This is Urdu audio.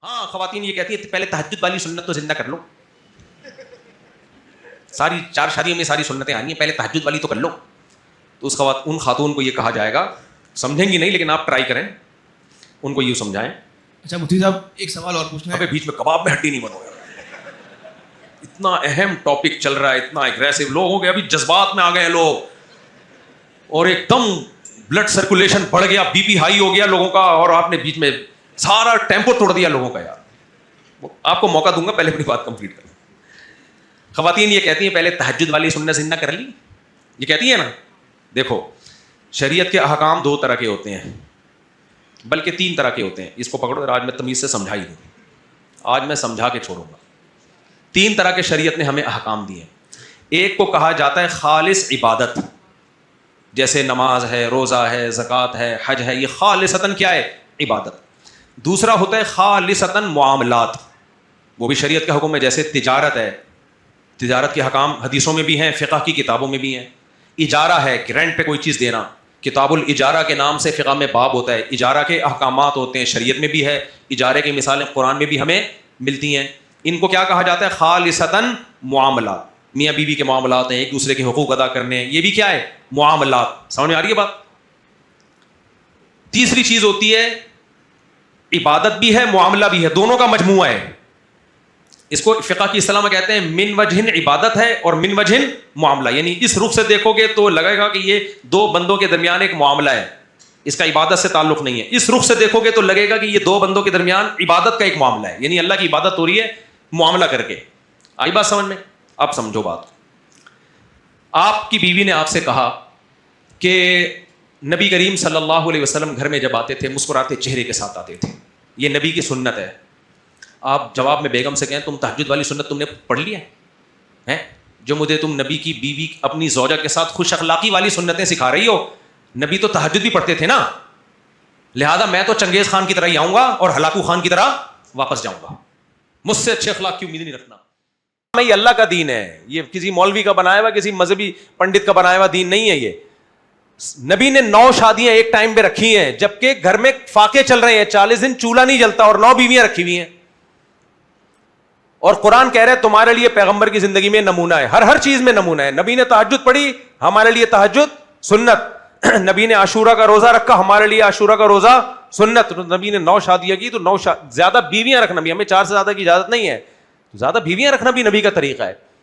ہاں خواتین یہ کہتی ہیں پہلے تہجد والی سنت تو زندہ کر لو, ساری 4 شادیوں میں ساری سنتیں آنی ہیں, پہلے تہجد والی تو کر لو. تو ان خاتون کو یہ کہا جائے گا, سمجھیں گی نہیں لیکن آپ ٹرائی کریں, ان کو یوں سمجھائیں. اچھا مفتی صاحب ایک سوال اور پوچھنا ہے. بیچ میں کباب میں ہڈی نہیں بنو یار, اتنا اہم ٹاپک چل رہا ہے, اتنا اگریسو لوگوں کے ابھی جذبات میں آ گئے ہیں لوگ, اور ایک دم بلڈ سرکولیشن بڑھ گیا, بی پی ہائی ہو گیا لوگوں کا, اور آپ نے بیچ میں سارا ٹیمپو توڑ دیا لوگوں کا. یار آپ کو موقع دوں گا, پہلے اپنی بات کمپلیٹ کریں. خواتین یہ کہتی ہیں پہلے تہجد والی سنت زندہ کر لی, یہ کہتی ہیں نا. دیکھو شریعت کے احکام 2 طرح کے ہوتے ہیں, بلکہ 3 طرح کے ہوتے ہیں. اس کو پکڑو, آج میں تمیز سے سمجھا ہی دوں, آج میں سمجھا کے چھوڑوں گا. 3 طرح کے شریعت نے ہمیں احکام دیے. ایک کو کہا جاتا ہے خالص عبادت, جیسے نماز ہے, روزہ ہے, زکوٰۃ ہے, حج ہے, یہ خالصتاً کیا ہے؟ عبادت. دوسرا ہوتا ہے خالصتاً معاملات, وہ بھی شریعت کا حکم ہے, جیسے تجارت ہے, تجارت کے حکام حدیثوں میں بھی ہیں, فقہ کی کتابوں میں بھی ہیں. اجارہ ہے, رینٹ پہ کوئی چیز دینا, کتاب الاجارہ کے نام سے فقہ میں باب ہوتا ہے. اجارہ کے احکامات ہوتے ہیں, شریعت میں بھی ہے. اجارے کی مثالیں قرآن میں بھی ہمیں ملتی ہیں. ان کو کیا کہا جاتا ہے؟ خالصتاً معاملات. میاں بیوی کے معاملات ہیں, ایک دوسرے کے حقوق ادا کرنے ہیں, یہ بھی کیا ہے؟ معاملات. سمجھ میں آ رہی ہے بات؟ تیسری چیز ہوتی ہے عبادت بھی ہے, معاملہ بھی ہے, دونوں کا مجموعہ ہے. اس کو فقہ کی اصطلاح میں کہتے ہیں من وجہ عبادت ہے اور من وجہ معاملہ. یعنی اس رخ سے دیکھو گے تو لگے گا کہ یہ 2 بندوں کے درمیان ایک معاملہ ہے, اس کا عبادت سے تعلق نہیں ہے. اس رخ سے دیکھو گے تو لگے گا کہ یہ 2 بندوں کے درمیان عبادت کا ایک معاملہ ہے, یعنی اللہ کی عبادت ہو رہی ہے معاملہ کر کے. آئی بات سمجھ میں؟ اب سمجھو بات. آپ کی بیوی نے آپ سے کہا کہ نبی کریم صلی اللہ علیہ وسلم گھر میں جب آتے تھے مسکراتے چہرے کے ساتھ آتے تھے, یہ نبی کی سنت ہے. آپ جواب میں بیگم سے کہیں تم تہجد والی سنت تم نے پڑھ لی ہے, جو مجھے تم نبی کی بیوی اپنی زوجہ کے ساتھ خوش اخلاقی والی سنتیں سکھا رہی ہو. نبی تو تہجد بھی پڑھتے تھے نا, لہذا میں تو چنگیز خان کی طرح ہی آؤں گا اور ہلاکو خان کی طرح واپس جاؤں گا. مجھ سے اچھے اخلاق کی امید نہیں رکھنا. یہ اللہ کا دین ہے, یہ کسی مولوی کا بنایا ہوا, کسی مذہبی پنڈت کا بنایا ہوا دین نہیں ہے. یہ نبی نے 9 شادیاں ایک ٹائم پہ رکھی ہیں, جبکہ گھر میں فاقے چل رہے ہیں, 40 دن چولہا نہیں جلتا, اور 9 بیویاں رکھی ہوئی ہیں. اور قرآن کہہ رہے تمہارے لیے پیغمبر کی زندگی میں نمونہ ہے, ہر چیز میں نمونہ ہے. نبی نے تہجد پڑھی, ہمارے لیے تہجد سنت. نبی نے عاشورہ کا روزہ رکھا, ہمارے لیے عاشورہ کا روزہ سنت. نبی نے 9 شادیاں کی تو 9 زیادہ بیویاں رکھنا بھی, ہمیں 4 سے زیادہ کی اجازت نہیں ہے, زیادہ بیویاں رکھنا بھی نبی کا طریقہ ہے.